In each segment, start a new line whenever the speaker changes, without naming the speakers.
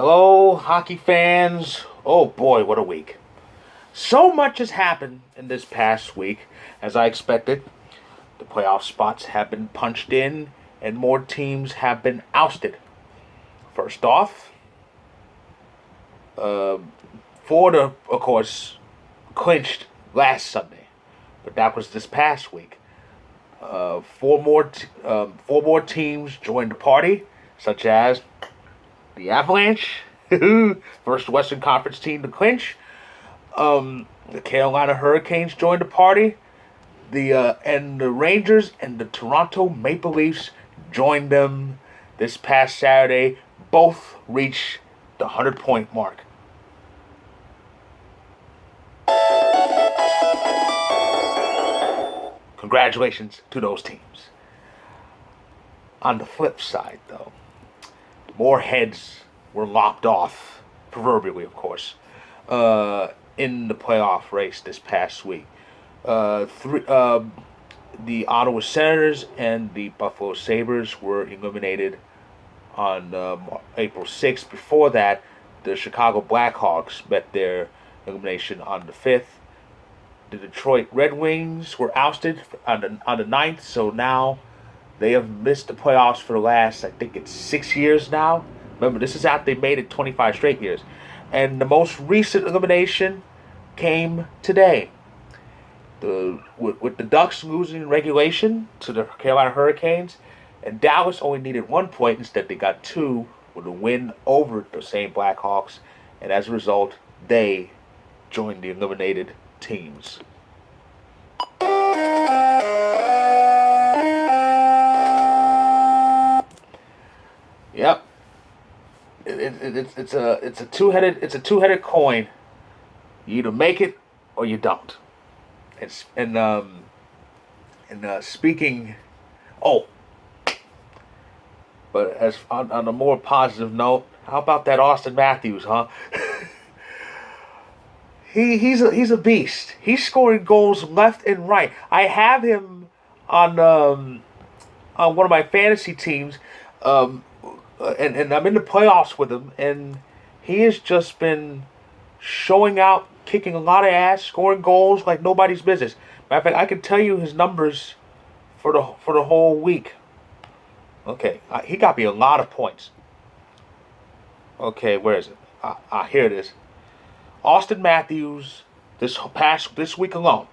Hello, hockey fans. Oh boy, what a week. So much has happened in this past week, as I expected. The playoff spots have been punched in, and more teams have been ousted. First off, Florida, of course, clinched last Sunday, but that was this past week. Four more teams joined the party, such as the Avalanche, first Western Conference team to clinch. The Carolina Hurricanes joined the party. The Rangers and the Toronto Maple Leafs joined them this past Saturday. Both reached the 100-point mark. Congratulations to those teams. On the flip side, though, more heads were lopped off, proverbially, of course, in the playoff race this past week. The Ottawa Senators and the Buffalo Sabres were eliminated on April 6th. Before that, the Chicago Blackhawks met their elimination on the 5th. The Detroit Red Wings were ousted on the 9th, so now they have missed the playoffs for the last, I think it's 6 years now. Remember, this is after they made it 25 straight years. And the most recent elimination came today. With the Ducks losing in regulation to the Carolina Hurricanes, and Dallas only needed 1 point. Instead, they got two with a win over the same Blackhawks. And as a result, they joined the eliminated teams. Yep. It's a two-headed coin. You either make it or you don't. Speaking, oh, but as on a more positive note, how about that Auston Matthews, huh? He's a beast. He's scoring goals left and right. I have him on one of my fantasy teams, and I'm in the playoffs with him, and he has just been showing out, kicking a lot of ass, scoring goals like nobody's business. Matter of fact, I can tell you his numbers for the whole week. Okay, he got me a lot of points. Okay, where is it? Here it is. Auston Matthews this week alone,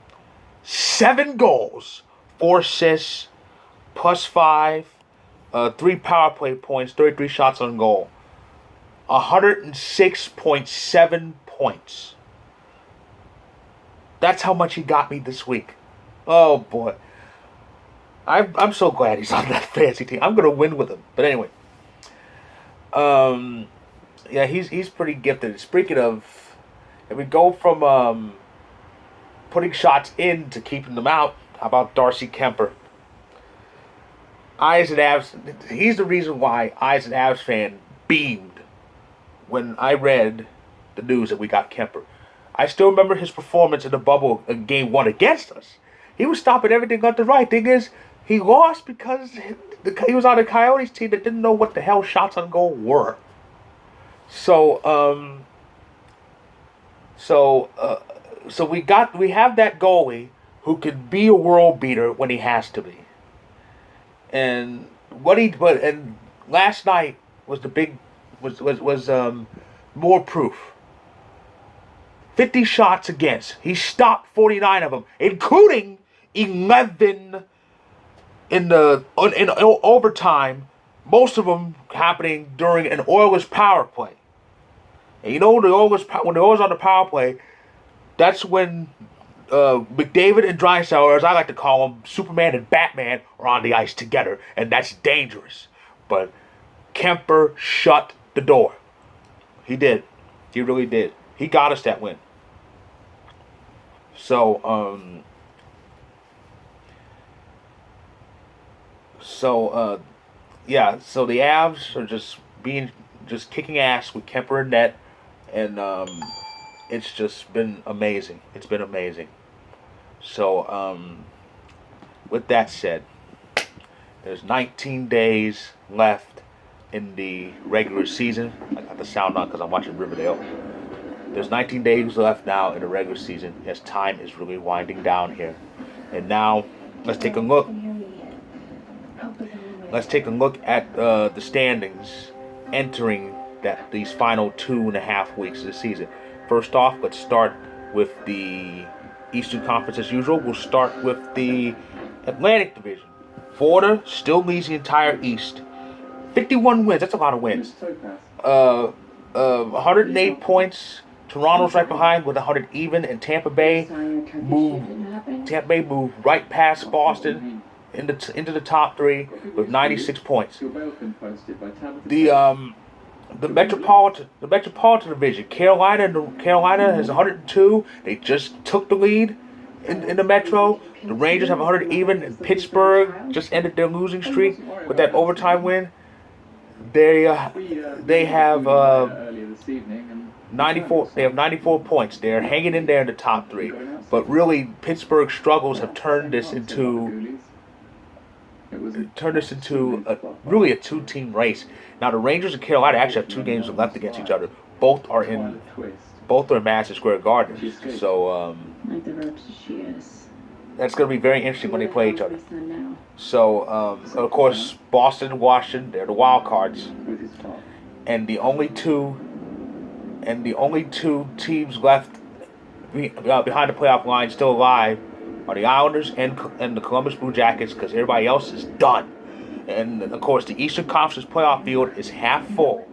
7 goals, 4 assists, +5, 3 power play points, 33 shots on goal, 106.7 points. That's how much he got me this week. Oh boy, I'm so glad he's on that fantasy team. I'm gonna win with him. But anyway, yeah, he's pretty gifted. Speaking of. And we go from putting shots in to keeping them out. How about Darcy Kuemperor? I, as an Avs, he's the reason why I, as an Avs fan, beamed when I read the news that we got Kuemperor. I still remember his performance in the bubble in Game 1 against us. He was stopping everything left and right. Thing is, he lost because he was on a Coyotes team that didn't know what the hell shots on goal were. So we have that goalie who can be a world beater when he has to be. And last night was more proof. 50 shots against. He stopped 49 of them, including 11 in overtime. Most of them happening during an Oilers power play. And you know when the Oilers on the power play, that's when McDavid and Drysdale, or as I like to call them, Superman and Batman, are on the ice together, and that's dangerous. But Kuemperor shut the door. He did. He really did. He got us that win. So yeah. So the Avs are just kicking ass with Kuemperor in net. And it's just been amazing. It's been amazing. So, with that said, there's 19 days left in the regular season. I got the sound on because I'm watching Riverdale. There's 19 days left now in the regular season as time is really winding down here. And now, let's take a look. Let's take a look at the standings entering these final 2.5 weeks of the season. First off, let's start with the Eastern Conference as usual. We'll start with the Atlantic Division. Florida still leads the entire East. 51 wins. That's a lot of wins. 108 points. Toronto's right behind with 100 even, and Tampa Bay moved right past Boston into the top 3 with 96 points. The Metropolitan Division. Carolina has 102. They just took the lead in the Metro. The Rangers have 100 even, and Pittsburgh just ended their losing streak with that overtime win. They have 94. They have 94 points. They're hanging in there in the top 3. But really, Pittsburgh's struggles have turned this into really a 2-team race. Now the Rangers and Carolina actually have 2 games left against each other. Both are in Madison Square Garden. So that's going to be very interesting when they play each other. So of course, Boston and Washington, they're the wild cards, and the only two teams left behind the playoff line still alive are the Islanders and the Columbus Blue Jackets, because everybody else is done. And of course, the Eastern Conference playoff field is half full.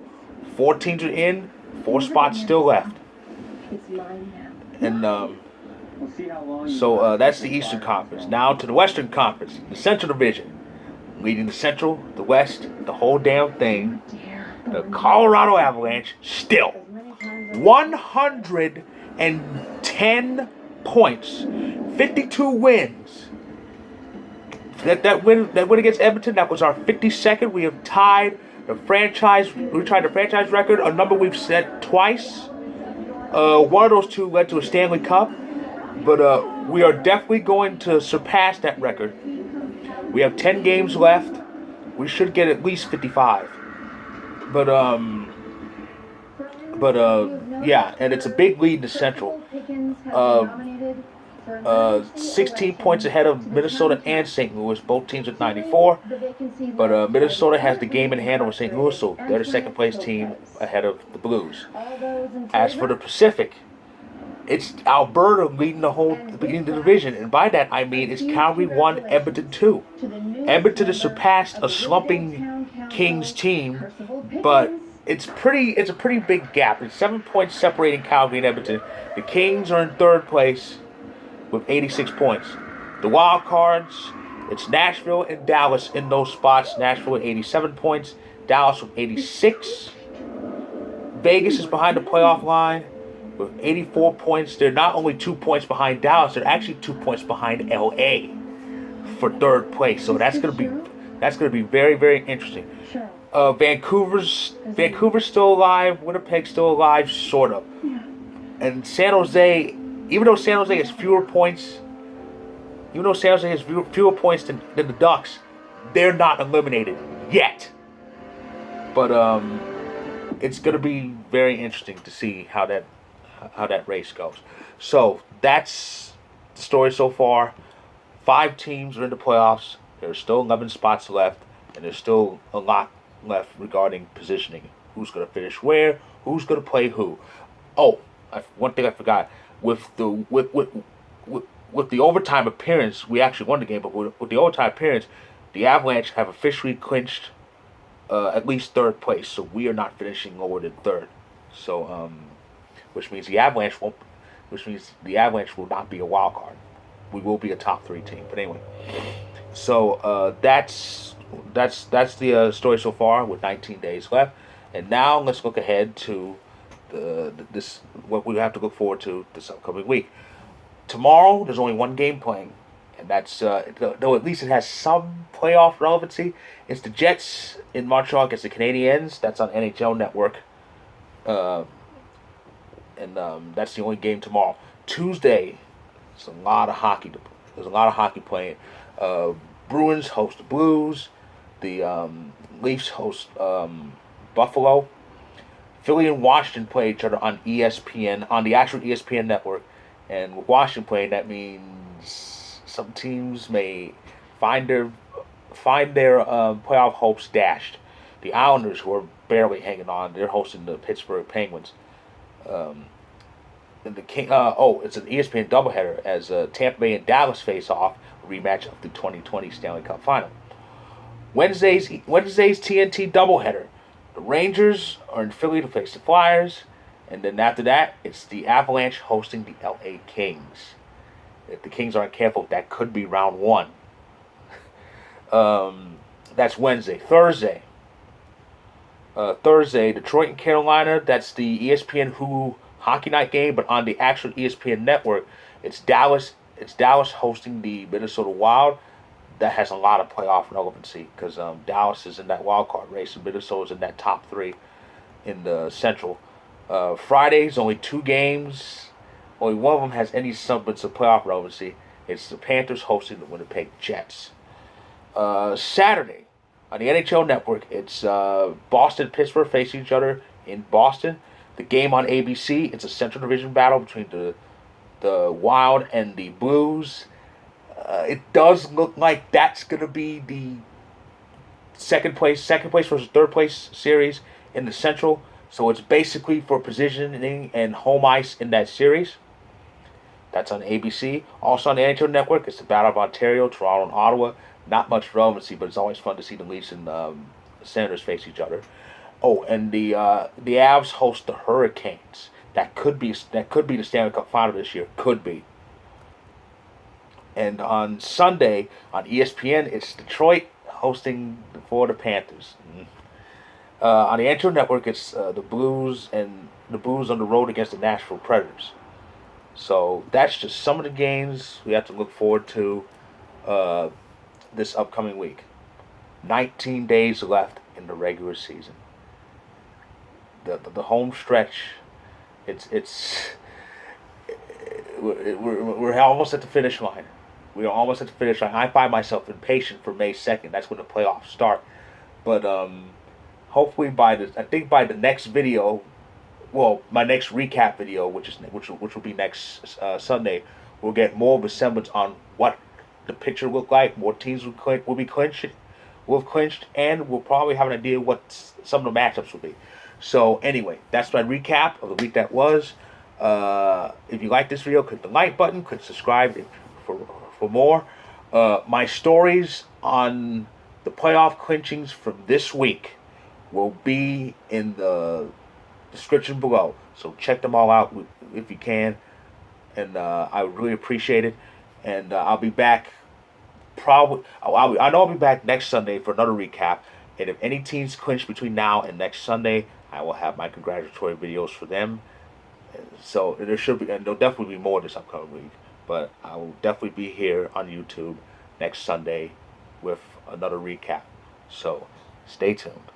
4 teams are in, 4 spots still left. And so that's the Eastern Conference. Now to the Western Conference, the Central Division, leading the Central, the West, the whole damn thing. The Colorado Avalanche still 110 points, 52 wins. That win against Edmonton, that was our 52nd. We have tied the franchise record, a number we've set twice. One of those 2 led to a Stanley Cup, but we are definitely going to surpass that record. We have 10 games left. We should get at least 55. Yeah, and it's a big lead in the Central. 16 points ahead of Minnesota and St. Louis. Both teams at 94. But Minnesota has the game in hand over St. Louis, so they're the second place team ahead of the Blues. As for the Pacific, it's Alberta leading the division, and by that I mean it's Calgary 1, Edmonton 2. Edmonton has surpassed a slumping Kings team, but it's a pretty big gap. It's 7 points separating Calgary and Edmonton. The Kings are in 3rd place with 86 points. The wild cards, it's Nashville and Dallas in those spots. Nashville with 87 points, Dallas with 86. Vegas is behind the playoff line with 84 points. They're not only 2 points behind Dallas, they're actually 2 points behind LA for 3rd place. So that's gonna be very, very interesting. Vancouver's still alive. Winnipeg's still alive, sort of. And San Jose, even though San Jose has fewer points than the Ducks, they're not eliminated yet. But it's going to be very interesting to see how that race goes. So that's the story so far. 5 teams are in the playoffs. There's still 11 spots left, and there's still a lot left regarding positioning. Who's going to finish where? Who's going to play who? Oh, one thing I forgot. With the overtime appearance, we actually won the game. But with the overtime appearance, the Avalanche have officially clinched at least 3rd place. So we are not finishing lower than 3rd. So which means the Avalanche will not be a wild card. We will be a top 3 team. But anyway, so that's the story so far with 19 days left. And now let's look ahead to what we have to look forward to this upcoming week. Tomorrow there's only 1 game playing, and that's though at least it has some playoff relevancy. It's the Jets in Montreal against the Canadiens. That's on NHL Network, and that's the only game tomorrow. Tuesday, there's a lot of hockey. There's a lot of hockey playing. Bruins host the Blues. The Leafs host Buffalo. Philly and Washington play each other on ESPN, on the actual ESPN network. And with Washington playing, that means some teams may find their playoff hopes dashed. The Islanders, who are barely hanging on, they're hosting the Pittsburgh Penguins. Um, and the King, it's an ESPN doubleheader as Tampa Bay and Dallas face off, a rematch of the 2020 Stanley Cup Final. Wednesday's TNT doubleheader. The Rangers are in Philly to face the Flyers, and then after that, it's the Avalanche hosting the LA Kings. If the Kings aren't careful, that could be round one. That's Wednesday. Thursday, Detroit and Carolina. That's the ESPN Hulu Hockey Night game, but on the actual ESPN network, it's Dallas. It's Dallas hosting the Minnesota Wild. That has a lot of playoff relevancy because Dallas is in that wild card race and Minnesota's in that top three in the Central. Friday's only two games. Only one of them has any semblance of playoff relevancy. It's the Panthers hosting the Winnipeg Jets. Saturday on the NHL Network, it's Boston and Pittsburgh facing each other in Boston. The game on ABC, it's a Central Division battle between the Wild and the Blues. It does look like that's going to be the second place versus third place series in the Central. So it's basically for positioning and home ice in that series. That's on ABC. Also on the NHL Network, it's the Battle of Ontario, Toronto, and Ottawa. Not much relevancy, but it's always fun to see the Leafs and Senators face each other. Oh, and the Avs host the Hurricanes. That could be the Stanley Cup Final this year. Could be. And on Sunday, on ESPN, it's Detroit hosting the Florida Panthers. On the NHL Network, it's the Blues on the road against the Nashville Predators. So that's just some of the games we have to look forward to this upcoming week. 19 days left in the regular season. The home stretch, we're almost at the finish line. We are almost at the finish line. I find myself impatient for May 2nd. That's when the playoffs start. But hopefully by the next video, well, my next recap video, which will be next Sunday, we'll get more of a semblance on what the picture look like. More teams will be clinched, and we'll probably have an idea what some of the matchups will be. So anyway, that's my recap of the week that was. If you like this video, click the like button. Click subscribe for more. My stories on the playoff clinchings from this week will be in the description below. So check them all out if you can. And I would really appreciate it. And I'll be back I know I'll be back next Sunday for another recap. And if any teams clinch between now and next Sunday, I will have my congratulatory videos for them. So there'll definitely be more this upcoming week. But I will definitely be here on YouTube next Sunday with another recap. So stay tuned.